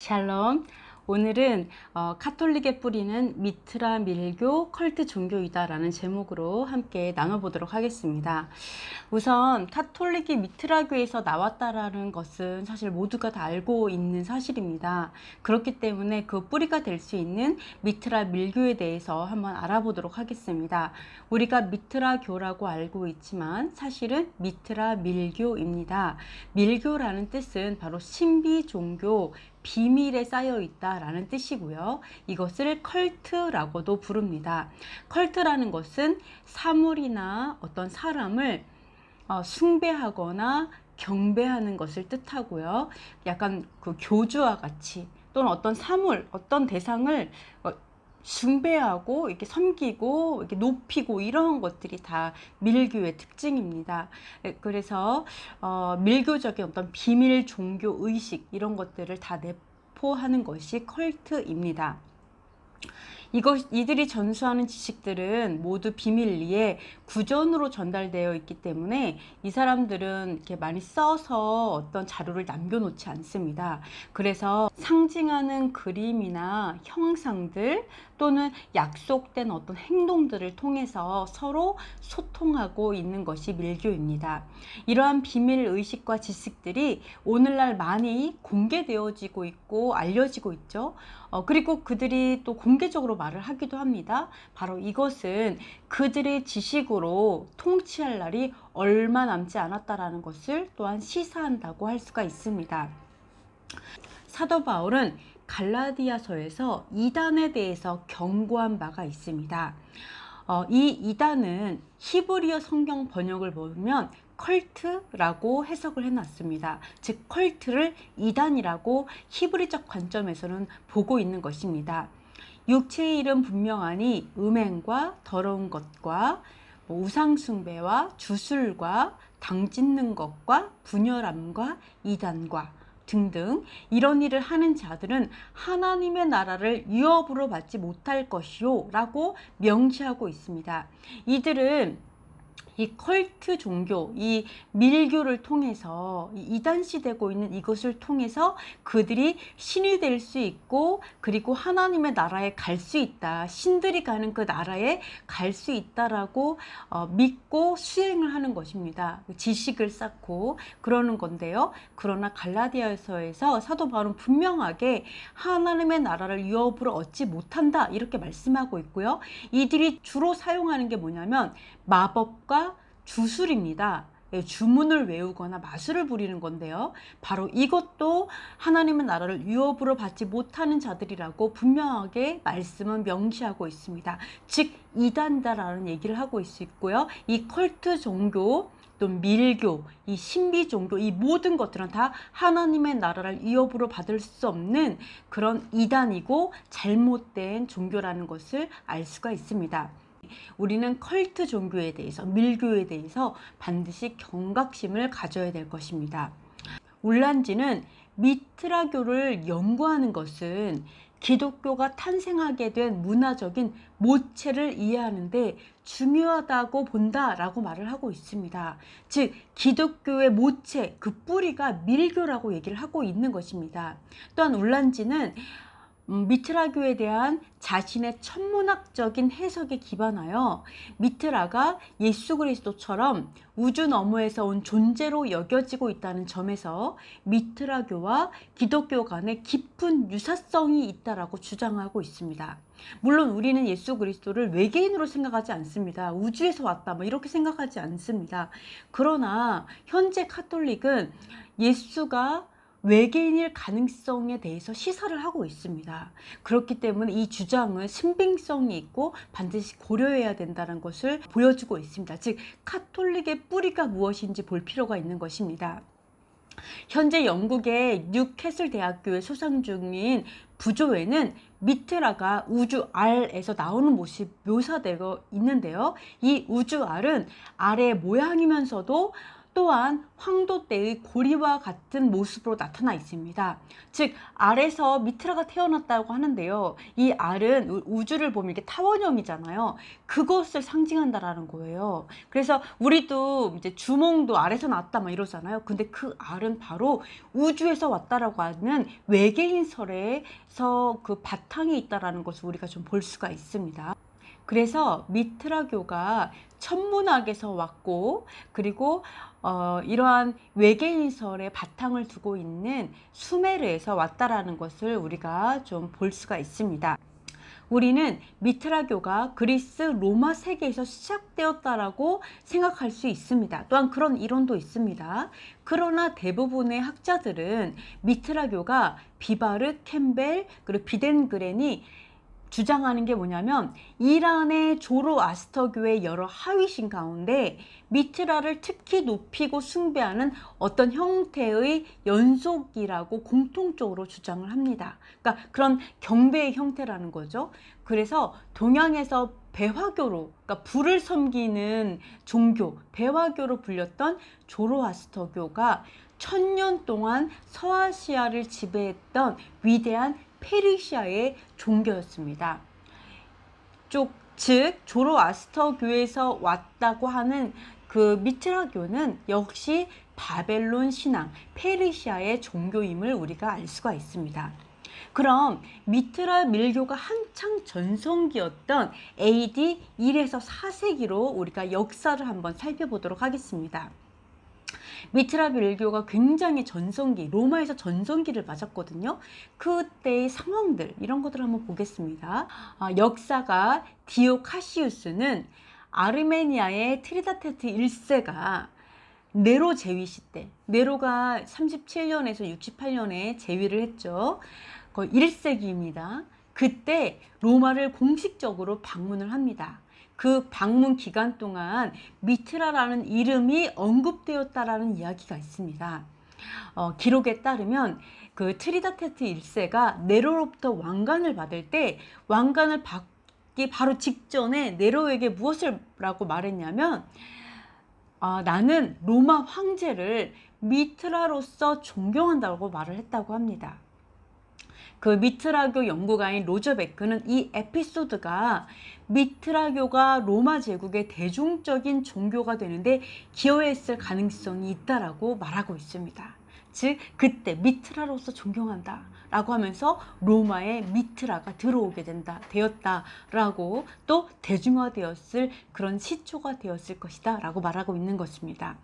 샬롬. 오늘은 카톨릭의 뿌리는 미트라 밀교 컬트 종교이다 라는 제목으로 함께 나눠보도록 하겠습니다. 우선 카톨릭이 미트라교에서 나왔다라는 것은 사실 모두가 다 알고 있는 사실입니다. 그렇기 때문에 그 뿌리가 될 수 있는 미트라 밀교에 대해서 한번 알아보도록 하겠습니다. 우리가 미트라교라고 알고 있지만 사실은 미트라 밀교입니다. 밀교라는 뜻은 바로 신비 종교, 비밀에 쌓여 있다 라는 뜻이고요. 이것을 컬트라고도 부릅니다. 컬트라는 것은 사물이나 어떤 사람을 숭배하거나 경배하는 것을 뜻하고요. 약간 그 교주와 같이 또는 어떤 사물, 어떤 대상을 숭배하고 이렇게 섬기고 이렇게 높이고 이런 것들이 다 밀교의 특징입니다. 그래서 밀교적인 어떤 비밀 종교 의식 이런 것들을 다 내포하는 것이 컬트입니다. 이들이 전수하는 지식들은 모두 비밀리에 구전으로 전달되어 있기 때문에 이 사람들은 이렇게 많이 써서 어떤 자료를 남겨놓지 않습니다. 그래서 상징하는 그림이나 형상들 또는 약속된 어떤 행동들을 통해서 서로 소통하고 있는 것이 밀교입니다. 이러한 비밀 의식과 지식들이 오늘날 많이 공개되어지고 있고 알려지고 있죠. 그리고 그들이 또 공개적으로 말을 하기도 합니다. 바로 이것은 그들의 지식으로 통치할 날이 얼마 남지 않았다라는 것을 또한 시사한다고 할 수가 있습니다. 사도 바울은 갈라디아서에서 이단에 대해서 경고한 바가 있습니다. 이 이단은 히브리어 성경 번역을 보면 컬트라고 해석을 해놨습니다. 즉 컬트를 이단이라고 히브리적 관점에서는 보고 있는 것입니다. 육체의 이름 분명하니 음행과 더러운 것과 우상숭배와 주술과 당짓는 것과 분열함과 이단과 등등 이런 일을 하는 자들은 하나님의 나라를 유업으로 받지 못할 것이요 라고 명시하고 있습니다. 이들은 이 컬트 종교, 이 밀교를 통해서 이단시 되고 있는 이것을 통해서 그들이 신이 될 수 있고 그리고 하나님의 나라에 갈 수 있다. 신들이 가는 그 나라에 갈 수 있다라고 믿고 수행을 하는 것입니다. 지식을 쌓고 그러는 건데요. 그러나 갈라디아서에서 사도 바울은 분명하게 하나님의 나라를 유업으로 얻지 못한다 이렇게 말씀하고 있고요. 이들이 주로 사용하는 게 뭐냐면 마법과 주술입니다. 주문을 외우거나 마술을 부리는 건데요. 바로 이것도 하나님의 나라를 유업으로 받지 못하는 자들이라고 분명하게 말씀은 명시하고 있습니다. 즉 이단다라는 얘기를 하고 있고요. 이 컬트 종교 또 밀교, 이 신비 종교, 이 모든 것들은 다 하나님의 나라를 위협으로 받을 수 없는 그런 이단이고 잘못된 종교라는 것을 알 수가 있습니다. 우리는 컬트 종교에 대해서, 밀교에 대해서 반드시 경각심을 가져야 될 것입니다. 울란지는 미트라교를 연구하는 것은 기독교가 탄생하게 된 문화적인 모체를 이해하는데 중요하다고 본다라고 말을 하고 있습니다. 즉 기독교의 모체, 그 뿌리가 밀교라고 얘기를 하고 있는 것입니다. 또한 울란지는 미트라교에 대한 자신의 천문학적인 해석에 기반하여 미트라가 예수 그리스도처럼 우주 너머에서 온 존재로 여겨지고 있다는 점에서 미트라교와 기독교 간에 깊은 유사성이 있다라고 주장하고 있습니다. 물론 우리는 예수 그리스도를 외계인으로 생각하지 않습니다. 우주에서 왔다 이렇게 생각하지 않습니다. 그러나 현재 카톨릭은 예수가 외계인일 가능성에 대해서 시사를 하고 있습니다. 그렇기 때문에 이 주장은 신빙성이 있고 반드시 고려해야 된다는 것을 보여주고 있습니다. 즉 카톨릭의 뿌리가 무엇인지 볼 필요가 있는 것입니다. 현재 영국의 뉴캐슬 대학교에 소상 중인 부조에는 미트라가 우주 알에서 나오는 모습이 묘사되어 있는데요. 이 우주 알은 알의 모양이면서도 또한 황도 때의 고리와 같은 모습으로 나타나 있습니다. 즉 알에서 미트라가 태어났다고 하는데요. 이 알은 우주를 보면 이렇게 타원형이잖아요. 그것을 상징한다라는 거예요. 그래서 우리도 이제 주몽도 알에서 나왔다 막 이러잖아요. 근데 그 알은 바로 우주에서 왔다라고 하는 외계인설에서 그 바탕에 있다라는 것을 우리가 좀 볼 수가 있습니다. 그래서 미트라교가 천문학에서 왔고, 그리고 이러한 외계인설의 바탕을 두고 있는 수메르에서 왔다라는 것을 우리가 좀 볼 수가 있습니다. 우리는 미트라교가 그리스 로마 세계에서 시작되었다라고 생각할 수 있습니다. 또한 그런 이론도 있습니다. 그러나 대부분의 학자들은 미트라교가 비바르, 캠벨, 그리고 비덴그렌이 주장하는 게 뭐냐면 이란의 조로아스터교의 여러 하위신 가운데 미트라를 특히 높이고 숭배하는 어떤 형태의 연속이라고 공통적으로 주장을 합니다. 그러니까 그런 경배의 형태라는 거죠. 그래서 동양에서 배화교로, 그러니까 불을 섬기는 종교, 배화교로 불렸던 조로아스터교가 1000년 동안 서아시아를 지배했던 위대한 페르시아의 종교였습니다. 즉 조로아스터교에서 왔다고 하는 그 미트라교는 역시 바벨론 신앙, 페르시아의 종교임을 우리가 알 수가 있습니다. 그럼 미트라 밀교가 한창 전성기였던 AD 1에서 4세기로 우리가 역사를 한번 살펴보도록 하겠습니다. 미트라 밀교가 굉장히 전성기, 로마에서 전성기를 맞았거든요. 그때의 상황들, 이런 것들을 한번 보겠습니다. 역사가 디오카시우스는 아르메니아의 트리다테트 1세가 네로 제위 시대, 네로가 37년에서 68년에 제위를 했죠. 거의 1세기입니다. 그때 로마를 공식적으로 방문을 합니다. 그 방문 기간 동안 미트라라는 이름이 언급되었다라는 이야기가 있습니다. 기록에 따르면 그 트리다테트 1세가 네로로부터 왕관을 받을 때 왕관을 받기 바로 직전에 네로에게 무엇을 라고 말했냐면 나는 로마 황제를 미트라로서 존경한다고 말을 했다고 합니다. 그 미트라교 연구가인 로저 베크는 이 에피소드가 미트라교가 로마 제국의 대중적인 종교가 되는데 기여했을 가능성이 있다라고 말하고 있습니다. 즉 그때 미트라로서 존경한다 라고 하면서 로마에 미트라가 들어오게 되었다라고 또 대중화되었을 그런 시초가 되었을 것이다 라고 말하고 있는 것입니다.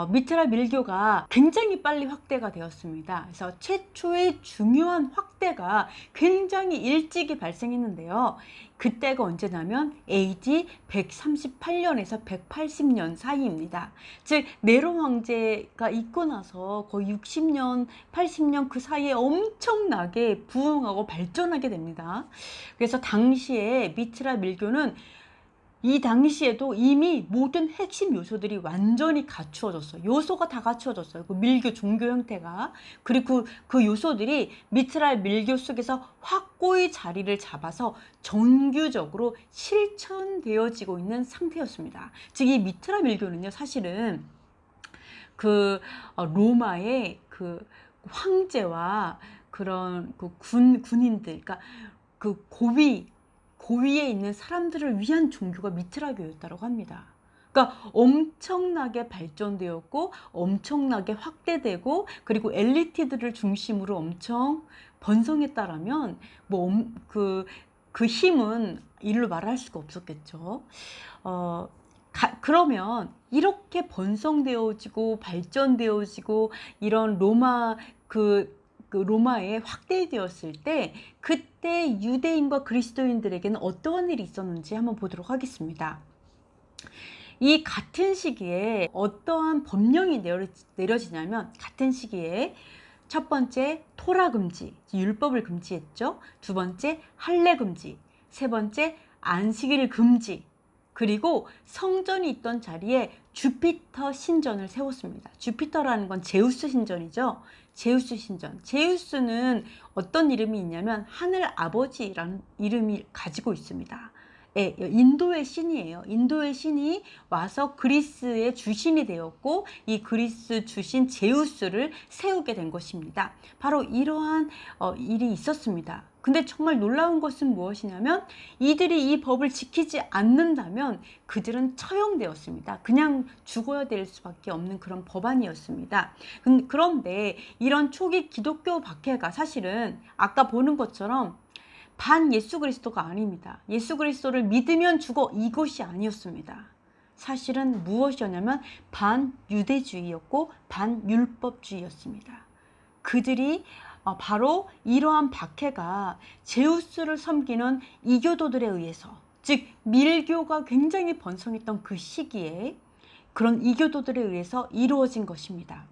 미트라 밀교가 굉장히 빨리 확대가 되었습니다. 그래서 최초의 중요한 확대가 굉장히 일찍이 발생했는데요. 그때가 언제냐면 AD 138년에서 180년 사이입니다. 즉 네로 황제가 있고 나서 거의 60년, 80년 그 사이에 엄청나게 부흥하고 발전하게 됩니다. 그래서 당시에 미트라 밀교는 이 당시에도 이미 모든 핵심 요소들이 완전히 갖추어졌어요. 요소가 다 갖추어졌어요. 그 밀교 종교 형태가. 그리고 그 요소들이 미트라 밀교 속에서 확고히 자리를 잡아서 정규적으로 실천되어지고 있는 상태였습니다. 즉 이 미트라 밀교는요, 사실은 그 로마의 그 황제와 그런 그 군인들, 그러니까 그 고위에 있는 사람들을 위한 종교가 미트라교였다고 합니다. 그러니까 엄청나게 발전되었고 엄청나게 확대되고 그리고 엘리트들을 중심으로 엄청 번성했다라면 그 힘은 일로 말할 수가 없었겠죠. 그러면 이렇게 번성되어지고 발전되어지고 이런 로마에 확대되었을 때 그때 유대인과 그리스도인들에게는 어떠한 일이 있었는지 한번 보도록 하겠습니다. 이 같은 시기에 어떠한 법령이 내려지냐면 같은 시기에 첫 번째 토라 금지, 율법을 금지했죠. 두 번째 할례 금지, 세 번째 안식일 금지, 그리고 성전이 있던 자리에 주피터 신전을 세웠습니다. 주피터라는 건 제우스 신전이죠. 제우스 신전. 제우스는 어떤 이름이 있냐면 하늘 아버지라는 이름이 가지고 있습니다. 인도의 신이에요. 인도의 신이 와서 그리스의 주신이 되었고 이 그리스 주신 제우스를 세우게 된 것입니다. 바로 이러한 일이 있었습니다. 근데 정말 놀라운 것은 무엇이냐면 이들이 이 법을 지키지 않는다면 그들은 처형되었습니다. 그냥 죽어야 될 수밖에 없는 그런 법안이었습니다. 그런데 이런 초기 기독교 박해가 사실은 아까 보는 것처럼 반 예수 그리스도가 아닙니다. 예수 그리스도를 믿으면 죽어 이것이 아니었습니다. 사실은 무엇이었냐면 반 유대주의였고 반 율법주의였습니다. 그들이 바로 이러한 박해가 제우스를 섬기는 이교도들에 의해서, 즉 밀교가 굉장히 번성했던 그 시기에 그런 이교도들에 의해서 이루어진 것입니다.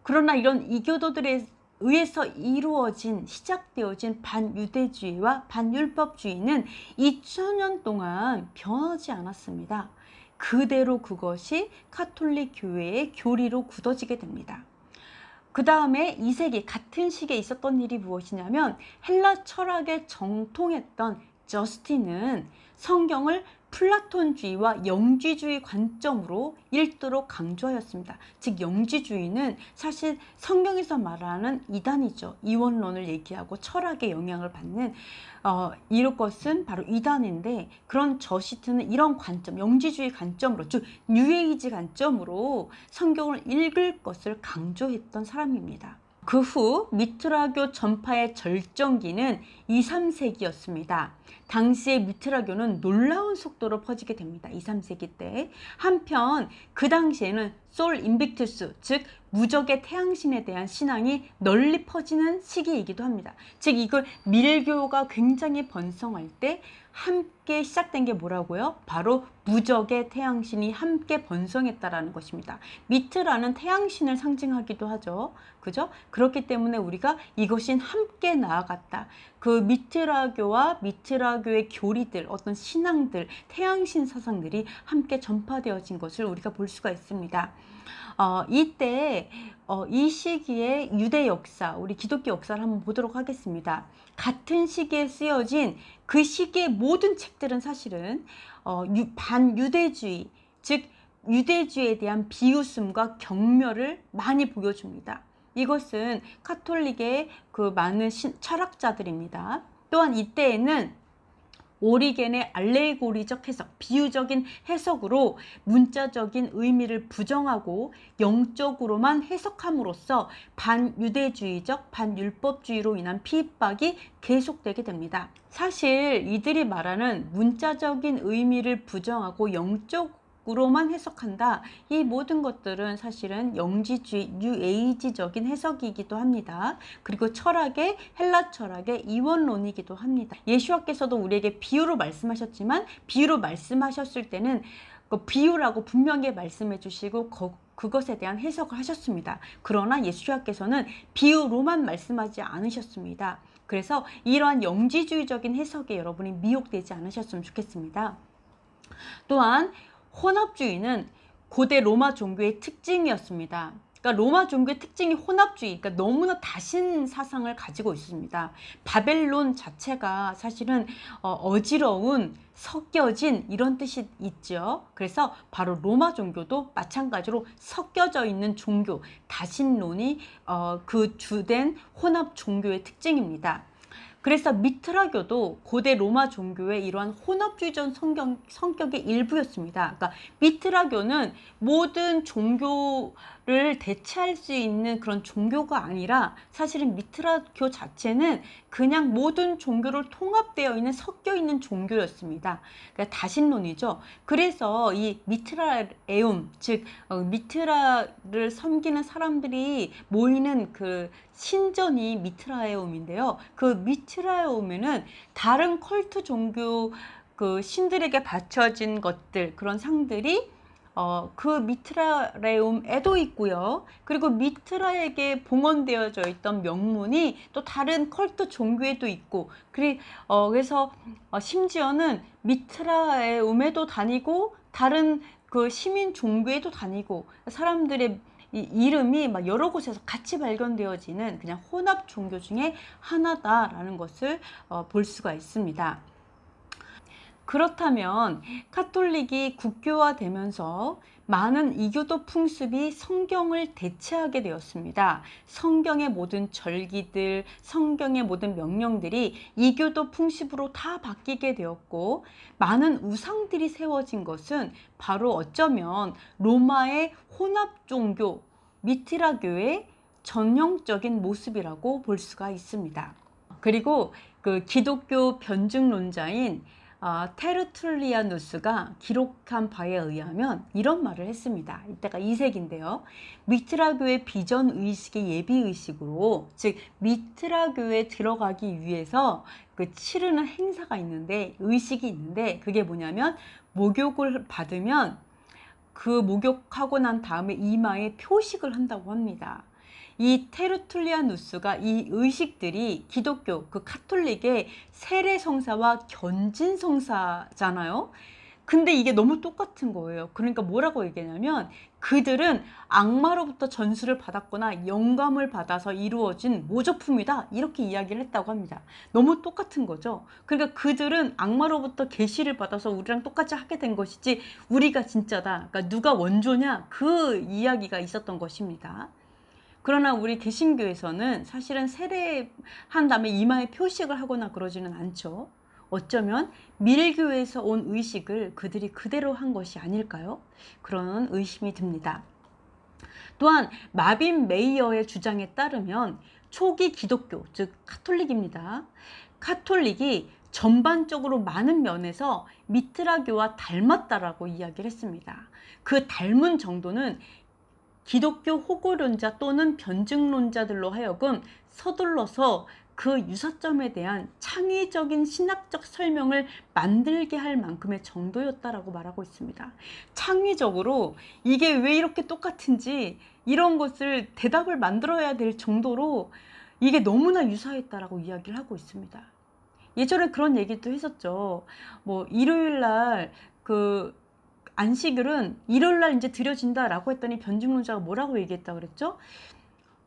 그러나 이런 이교도들에 의해서 이루어진 시작되어진 반유대주의와 반율법주의는 2000년 동안 변하지 않았습니다. 그대로 그것이 가톨릭 교회의 교리로 굳어지게 됩니다. 그 다음에 2세기 같은 시기에 있었던 일이 무엇이냐면 헬라 철학에 정통했던 저스틴은 성경을 플라톤주의와 영지주의 관점으로 읽도록 강조하였습니다. 즉 영지주의는 사실 성경에서 말하는 이단이죠. 이원론을 얘기하고 철학의 영향을 받는 이런 것은 바로 이단인데, 그런 저스틴은 이런 관점, 영지주의 관점으로, 즉 뉴에이지 관점으로 성경을 읽을 것을 강조했던 사람입니다. 그 후 미트라교 전파의 절정기는 2, 3세기였습니다. 당시의 미트라교는 놀라운 속도로 퍼지게 됩니다. 2, 3세기 때. 한편 그 당시에는 솔 인빅투스, 즉 무적의 태양신에 대한 신앙이 널리 퍼지는 시기이기도 합니다. 즉 이걸 밀교가 굉장히 번성할 때 함께 시작된 게 뭐라고요? 바로 무적의 태양신이 함께 번성했다라는 것입니다. 미트라는 태양신을 상징하기도 하죠. 그죠? 그렇기 때문에 우리가 이것이 함께 나아갔다. 그 미트라교와 미트라교의 교리들, 어떤 신앙들, 태양신 사상들이 함께 전파되어진 것을 우리가 볼 수가 있습니다. 이때 이 시기에 유대 역사, 우리 기독교 역사를 한번 보도록 하겠습니다. 같은 시기에 쓰여진 그 시기의 모든 책들은 사실은 반유대주의, 즉 유대주의에 대한 비웃음과 경멸을 많이 보여줍니다. 이것은 카톨릭의 그 많은 철학자들입니다. 또한 이때에는 오리겐의 알레고리적 해석, 비유적인 해석으로 문자적인 의미를 부정하고 영적으로만 해석함으로써 반유대주의적, 반율법주의로 인한 핍박이 계속되게 됩니다. 사실 이들이 말하는 문자적인 의미를 부정하고 영적으로만 해석한다, 이 모든 것들은 사실은 영지주의, 뉴에이지적인 해석이기도 합니다. 그리고 철학의, 헬라 철학의 이원론이기도 합니다. 예수와께서도 우리에게 비유로 말씀하셨지만 비유로 말씀하셨을 때는 그 비유라고 분명히 말씀해 주시고 그것에 대한 해석을 하셨습니다. 그러나 예수와께서는 비유로만 말씀하지 않으셨습니다. 그래서 이러한 영지주의적인 해석에 여러분이 미혹되지 않으셨으면 좋겠습니다. 또한 혼합주의는 고대 로마 종교의 특징이었습니다. 그러니까 로마 종교의 특징이 혼합주의, 그러니까 너무나 다신 사상을 가지고 있습니다. 바벨론 자체가 사실은 어지러운, 섞여진 이런 뜻이 있죠. 그래서 바로 로마 종교도 마찬가지로 섞여져 있는 종교, 다신론이 그 주된 혼합 종교의 특징입니다. 그래서 미트라교도 고대 로마 종교의 이러한 혼합주의적 성격의 일부였습니다. 그러니까 미트라교는 모든 종교를 대체할 수 있는 그런 종교가 아니라 사실은 미트라교 자체는 그냥 모든 종교를 통합되어 있는, 섞여 있는 종교였습니다. 그러니까 다신론이죠. 그래서 이 미트라에움, 즉 미트라를 섬기는 사람들이 모이는 그 신전이 미트라에움인데요. 그 미트라에움에는 다른 컬트 종교 그 신들에게 바쳐진 것들, 그런 상들이 그 미트라에움에도 있고요. 그리고 미트라에게 봉헌되어져 있던 명문이 또 다른 컬트 종교에도 있고, 그래서 심지어는 미트라에움에도 다니고 다른 그 시민 종교에도 다니고, 사람들의 이 이름이 막 여러 곳에서 같이 발견되어지는 그냥 혼합 종교 중에 하나다라는 것을 볼 수가 있습니다. 그렇다면 카톨릭이 국교화되면서 많은 이교도 풍습이 성경을 대체하게 되었습니다. 성경의 모든 절기들, 성경의 모든 명령들이 이교도 풍습으로 다 바뀌게 되었고, 많은 우상들이 세워진 것은 바로 어쩌면 로마의 혼합 종교 미트라교의 전형적인 모습이라고 볼 수가 있습니다. 그리고 그 기독교 변증론자인 테르툴리아누스가 기록한 바에 의하면 이런 말을 했습니다. 이때가 2세기인데요. 미트라교의 비전 의식의 예비 의식으로, 즉 미트라교에 들어가기 위해서 그 치르는 행사가 있는데, 의식이 있는데, 그게 뭐냐면 목욕을 받으면 그 목욕하고 난 다음에 이마에 표식을 한다고 합니다. 이 테르툴리아누스가 이 의식들이 기독교, 그 카톨릭의 세례성사와 견진성사잖아요. 근데 이게 너무 똑같은 거예요. 그러니까 뭐라고 얘기하냐면, 그들은 악마로부터 전수를 받았거나 영감을 받아서 이루어진 모조품이다, 이렇게 이야기를 했다고 합니다. 너무 똑같은 거죠. 그러니까 그들은 악마로부터 계시를 받아서 우리랑 똑같이 하게 된 것이지 우리가 진짜다, 그러니까 누가 원조냐, 그 이야기가 있었던 것입니다. 그러나 우리 개신교에서는 사실은 세례한 다음에 이마에 표식을 하거나 그러지는 않죠. 어쩌면 밀교에서 온 의식을 그들이 그대로 한 것이 아닐까요? 그런 의심이 듭니다. 또한 마빈 메이어의 주장에 따르면 초기 기독교, 즉 카톨릭입니다. 카톨릭이 전반적으로 많은 면에서 미트라교와 닮았다라고 이야기를 했습니다. 그 닮은 정도는 기독교 호고론자 또는 변증론자들로 하여금 서둘러서 그 유사점에 대한 창의적인 신학적 설명을 만들게 할 만큼의 정도였다라고 말하고 있습니다. 창의적으로 이게 왜 이렇게 똑같은지 이런 것을 대답을 만들어야 될 정도로 이게 너무나 유사했다라고 이야기를 하고 있습니다. 예전에 그런 얘기도 했었죠. 뭐 일요일 날그 안식일은 일요일날 이제 드려진다라고 했더니 변증론자가 뭐라고 얘기했다 그랬죠?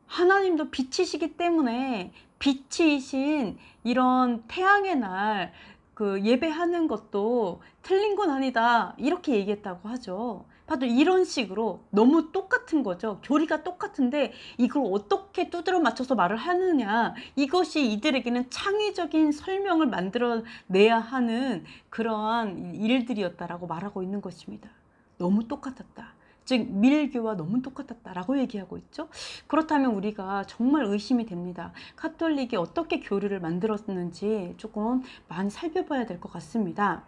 하나님도 빛이시기 때문에 빛이신 이런 태양의 날 그 예배하는 것도 틀린 건 아니다, 이렇게 얘기했다고 하죠. 봐도 이런 식으로 너무 똑같은 거죠. 교리가 똑같은데 이걸 어떻게 두드려 맞춰서 말을 하느냐, 이것이 이들에게는 창의적인 설명을 만들어내야 하는 그러한 일들이었다라고 말하고 있는 것입니다. 너무 똑같았다, 즉 밀교와 너무 똑같았다라고 얘기하고 있죠. 그렇다면 우리가 정말 의심이 됩니다. 카톨릭이 어떻게 교리를 만들었는지 조금 많이 살펴봐야 될 것 같습니다.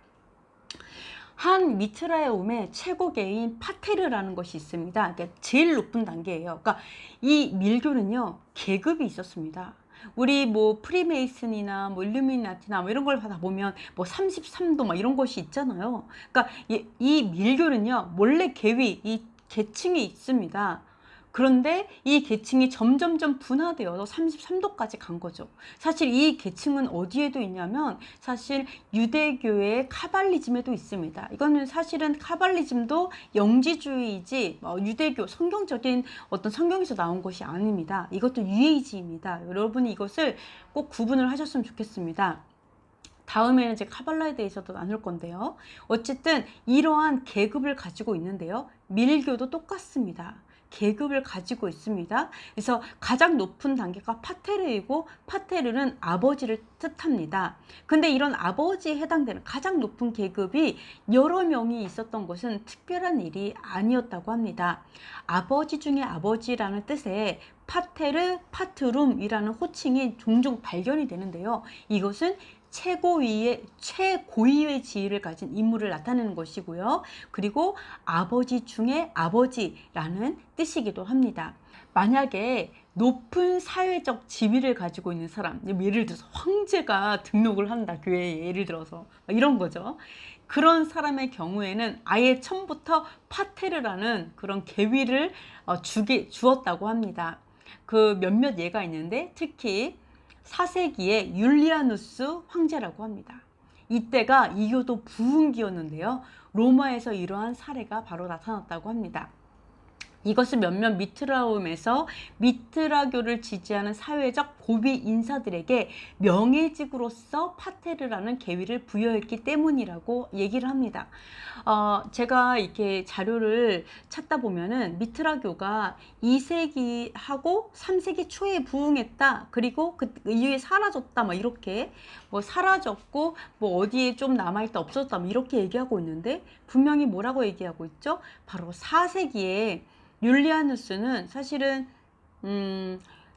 한 미트라의옴의 최고계인 파테르라는 것이 있습니다. 그러니까 제일 높은 단계예요. 그러니까 이 밀교는요, 계급이 있었습니다. 우리 뭐 프리메이슨이나 뭐 일루미나티나 뭐 이런 걸 받아 보면 뭐 33도 막 이런 것이 있잖아요. 그러니까 이 밀교는요, 원래 계위, 이 계층이 있습니다. 그런데 이 계층이 점점점 분화되어서 33도까지 간 거죠. 사실 이 계층은 어디에도 있냐면 사실 유대교의 카발리즘에도 있습니다. 이거는 사실은 카발리즘도 영지주의이지 유대교 성경적인 어떤 성경에서 나온 것이 아닙니다. 이것도 유의지입니다. 여러분이 이것을 꼭 구분을 하셨으면 좋겠습니다. 다음에는 이제 카발라에 대해서도 나눌 건데요. 어쨌든 이러한 계급을 가지고 있는데요. 밀교도 똑같습니다. 계급을 가지고 있습니다. 그래서 가장 높은 단계가 파테르이고, 파테르는 아버지를 뜻합니다. 근데 이런 아버지에 해당되는 가장 높은 계급이 여러 명이 있었던 것은 특별한 일이 아니었다고 합니다. 아버지 중에 아버지라는 뜻의 파테르, 파트룸이라는 호칭이 종종 발견이 되는데요. 이것은 최고위의 지위를 가진 인물을 나타내는 것이고요. 그리고 아버지 중에 아버지라는 뜻이기도 합니다. 만약에 높은 사회적 지위를 가지고 있는 사람, 예를 들어서 황제가 등록을 한다, 교회에, 예를 들어서 이런 거죠. 그런 사람의 경우에는 아예 처음부터 파테르라는 그런 계위를 주었다고 합니다. 그 몇몇 예가 있는데, 특히 4세기의 율리아누스 황제라고 합니다. 이때가 이교도 부흥기였는데요. 로마에서 이러한 사례가 바로 나타났다고 합니다. 이것은 몇몇 미트라움에서 미트라교를 지지하는 사회적 고위 인사들에게 명예직으로서 파테르라는 계위를 부여했기 때문이라고 얘기를 합니다. 제가 이렇게 자료를 찾다 보면은 미트라교가 2세기하고 3세기 초에 부흥했다. 그리고 그 이후에 사라졌다. 뭐 이렇게 뭐 사라졌고 뭐 어디에 좀 남아있다 없어졌다. 뭐 이렇게 얘기하고 있는데 분명히 뭐라고 얘기하고 있죠? 바로 4세기에 율리아누스는 사실은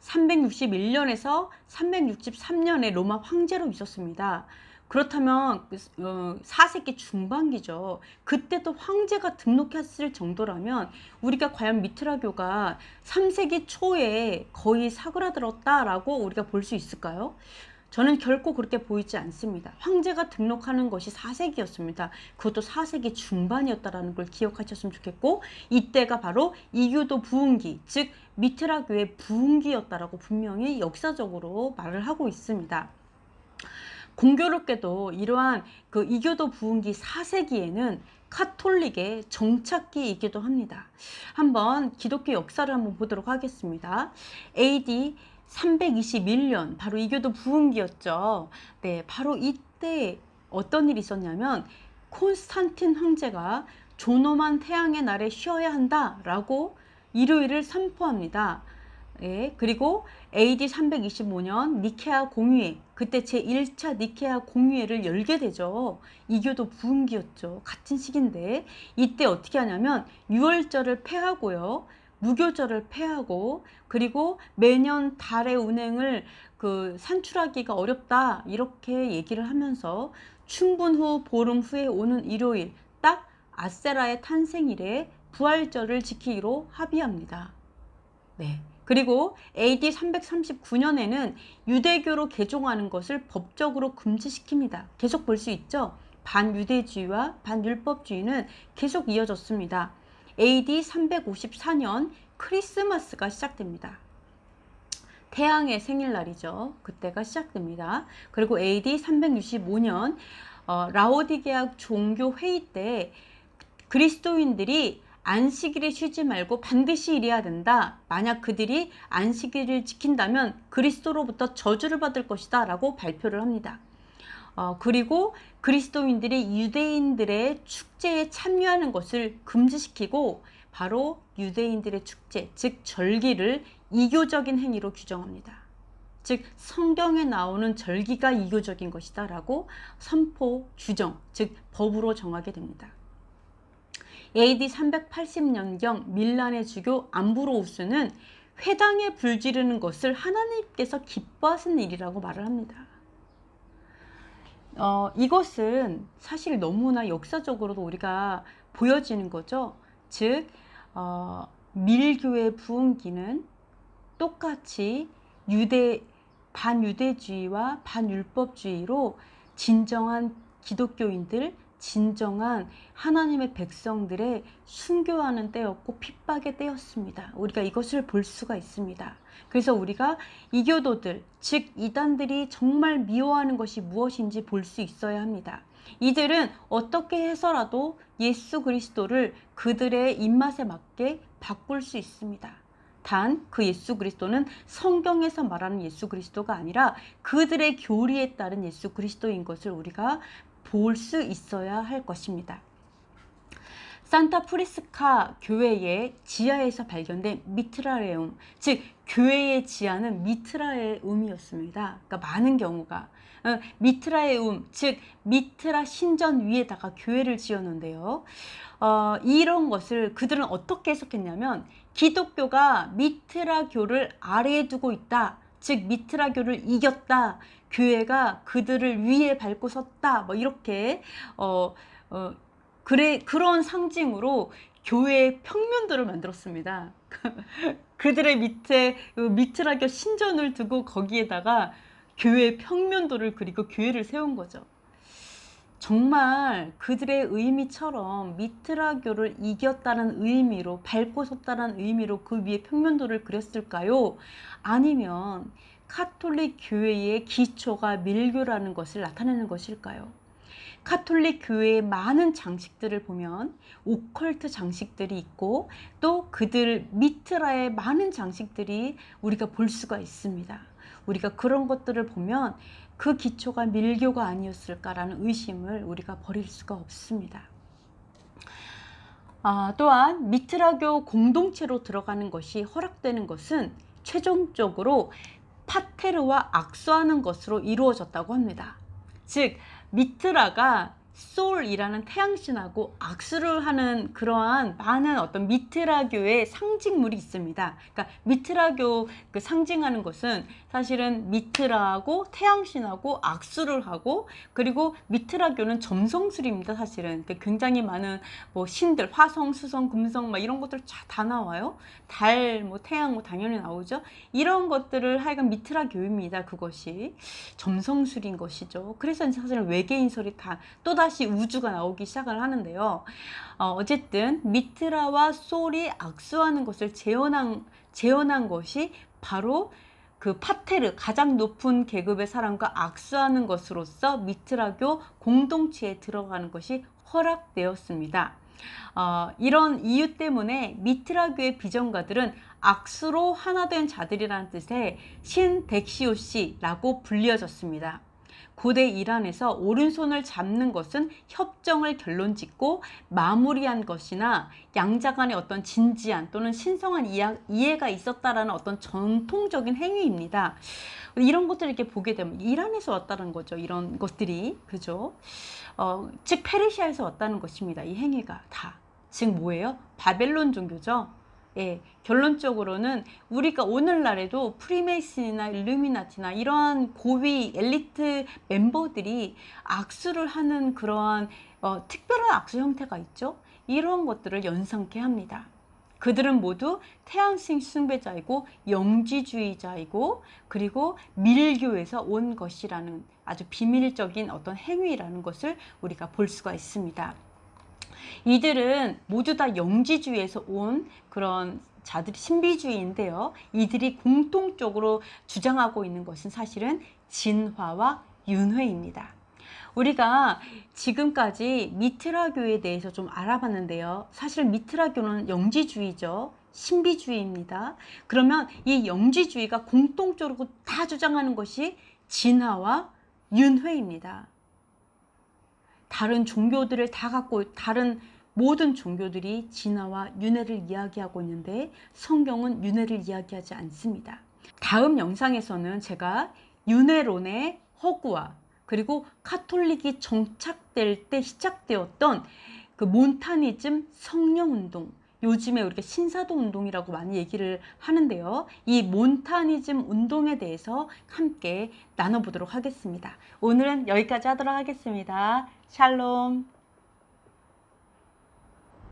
361년에서 363년에 로마 황제로 있었습니다. 그렇다면 4세기 중반기죠. 그때도 황제가 등록했을 정도라면 우리가 과연 미트라교가 3세기 초에 거의 사그라들었다라고 우리가 볼 수 있을까요? 저는 결코 그렇게 보이지 않습니다. 황제가 등록하는 것이 4세기였습니다. 그것도 4세기 중반이었다는 걸 기억하셨으면 좋겠고, 이때가 바로 이교도 부흥기, 즉 미트라교의 부흥기였다라고 분명히 역사적으로 말을 하고 있습니다. 공교롭게도 이러한 그 이교도 부흥기 4세기에는 카톨릭의 정착기이기도 합니다. 한번 기독교 역사를 한번 보도록 하겠습니다. AD 321년 바로 이교도 부흥기였죠. 네, 바로 이때 어떤 일이 있었냐면 콘스탄틴 황제가 존엄한 태양의 날에 쉬어야 한다라고 일요일을 선포합니다. 예, 그리고 AD 325년 니케아 공의회, 그때 제1차 니케아 공의회를 열게 되죠. 이교도 부흥기였죠. 같은 시기인데 이때 어떻게 하냐면 유월절을 폐하고요. 무교절을 폐하고 그리고 매년 달의 운행을 산출하기가 어렵다 이렇게 얘기를 하면서 춘분 후 보름 후에 오는 일요일 딱 아세라의 탄생일에 부활절을 지키기로 합의합니다. 네. 그리고 AD 339년에는 유대교로 개종하는 것을 법적으로 금지시킵니다. 계속 볼 수 있죠? 반유대주의와 반율법주의는 계속 이어졌습니다. AD 354년 크리스마스가 시작됩니다. 태양의 생일날이죠. 그때가 시작됩니다. 그리고 AD 365년 라오디게아 종교회의 때 그리스도인들이 안식일에 쉬지 말고 반드시 일해야 된다. 만약 그들이 안식일을 지킨다면 그리스도로부터 저주를 받을 것이다 라고 발표를 합니다. 그리고 그리스도인들이 유대인들의 축제에 참여하는 것을 금지시키고 바로 유대인들의 축제, 즉 절기를 이교적인 행위로 규정합니다. 즉 성경에 나오는 절기가 이교적인 것이다 라고 선포, 규정, 즉 법으로 정하게 됩니다. AD 380년경 밀란의 주교 암브로우스는 회당에 불 지르는 것을 하나님께서 기뻐하시는 일이라고 말을 합니다. 이것은 사실 너무나 역사적으로도 우리가 보여지는 거죠. 즉 밀교의 부흥기는 똑같이 반유대주의와 반율법주의로 진정한 기독교인들, 진정한 하나님의 백성들의 순교하는 때였고 핍박의 때였습니다. 우리가 이것을 볼 수가 있습니다. 그래서 우리가 이교도들, 즉 이단들이 정말 미워하는 것이 무엇인지 볼 수 있어야 합니다. 이들은 어떻게 해서라도 예수 그리스도를 그들의 입맛에 맞게 바꿀 수 있습니다. 단 그 예수 그리스도는 성경에서 말하는 예수 그리스도가 아니라 그들의 교리에 따른 예수 그리스도인 것을 우리가 볼 수 있어야 할 것입니다. 산타 프리스카 교회의 지하에서 발견된 미트라레움, 즉 교회의 지하는 미트라의 음이었습니다. 그러니까 많은 경우가 미트라의 즉 미트라 신전 위에다가 교회를 지었는데요. 이런 것을 그들은 어떻게 해석했냐면 기독교가 미트라교를 아래에 두고 있다. 즉 미트라교를 이겼다. 교회가 그들을 위에 밟고 섰다. 뭐 이렇게 그런 상징으로 교회의 평면도를 만들었습니다. 그들의 밑에 미트라교 신전을 두고 거기에다가 교회의 평면도를 그리고 교회를 세운 거죠. 정말 그들의 의미처럼 미트라교를 이겼다는 의미로 밟고 섰다는 의미로 그 위에 평면도를 그렸을까요? 아니면 카톨릭 교회의 기초가 밀교라는 것을 나타내는 것일까요? 카톨릭 교회의 많은 장식들을 보면 오컬트 장식들이 있고 또 그들 미트라의 많은 장식들이 우리가 볼 수가 있습니다. 우리가 그런 것들을 보면 그 기초가 밀교가 아니었을까라는 의심을 우리가 버릴 수가 없습니다. 또한 미트라교 공동체로 들어가는 것이 허락되는 것은 최종적으로 파테르와 악수하는 것으로 이루어졌다고 합니다. 즉 미트라가 솔이라는 태양신하고 악수를 하는 그러한 많은 어떤 미트라교의 상징물이 있습니다. 그러니까 미트라교 그 상징하는 것은 사실은 미트라하고 태양신하고 악수를 하고, 그리고 미트라교는 점성술입니다. 사실은 굉장히 많은 뭐 신들, 화성, 수성, 금성 막 이런 것들 다 나와요. 달, 뭐 태양 뭐 당연히 나오죠. 이런 것들을 하여간 미트라교입니다. 그것이 점성술인 것이죠. 그래서 사실은 외계인설이 다 또다시 우주가 나오기 시작을 하는데요. 어쨌든 미트라와 솔이 악수하는 것을 재현한 것이 바로 그 파테르, 가장 높은 계급의 사람과 악수하는 것으로서 미트라교 공동체에 들어가는 것이 허락되었습니다. 이런 이유 때문에 미트라교의 비전가들은 악수로 하나된 자들이라는 뜻의 신덱시오시라고 불려졌습니다. 고대 이란에서 오른손을 잡는 것은 협정을 결론짓고 마무리한 것이나 양자 간의 어떤 진지한 또는 신성한 이해가 있었다라는 어떤 전통적인 행위입니다. 이런 것들을 이렇게 보게 되면 이란에서 왔다는 거죠. 이런 것들이, 그죠? 즉 페르시아에서 왔다는 것입니다. 이 행위가 다. 즉 뭐예요? 바벨론 종교죠. 예, 결론적으로는 우리가 오늘날에도 프리메이슨이나 일루미나티나 이러한 고위 엘리트 멤버들이 악수를 하는 그러한 특별한 악수 형태가 있죠. 이런 것들을 연상케 합니다. 그들은 모두 태양신 숭배자이고 영지주의자이고 그리고 밀교에서 온 것이라는 아주 비밀적인 어떤 행위라는 것을 우리가 볼 수가 있습니다. 이들은 모두 다 영지주의에서 온 그런 자들이 신비주의인데요. 이들이 공통적으로 주장하고 있는 것은 사실은 진화와 윤회입니다. 우리가 지금까지 미트라교에 대해서 좀 알아봤는데요. 사실 미트라교는 영지주의죠. 신비주의입니다. 그러면 이 영지주의가 공통적으로 다 주장하는 것이 진화와 윤회입니다. 다른 종교들을 다 갖고 다른 모든 종교들이 진화와 윤회를 이야기하고 있는데 성경은 윤회를 이야기하지 않습니다. 다음 영상에서는 제가 윤회론의 허구와 그리고 카톨릭이 정착될 때 시작되었던 그 몬타니즘 성령운동, 요즘에 우리가 신사도 운동이라고 많이 얘기를 하는데요. 이 몬타니즘 운동에 대해서 함께 나눠보도록 하겠습니다. 오늘은 여기까지 하도록 하겠습니다. 샬롬.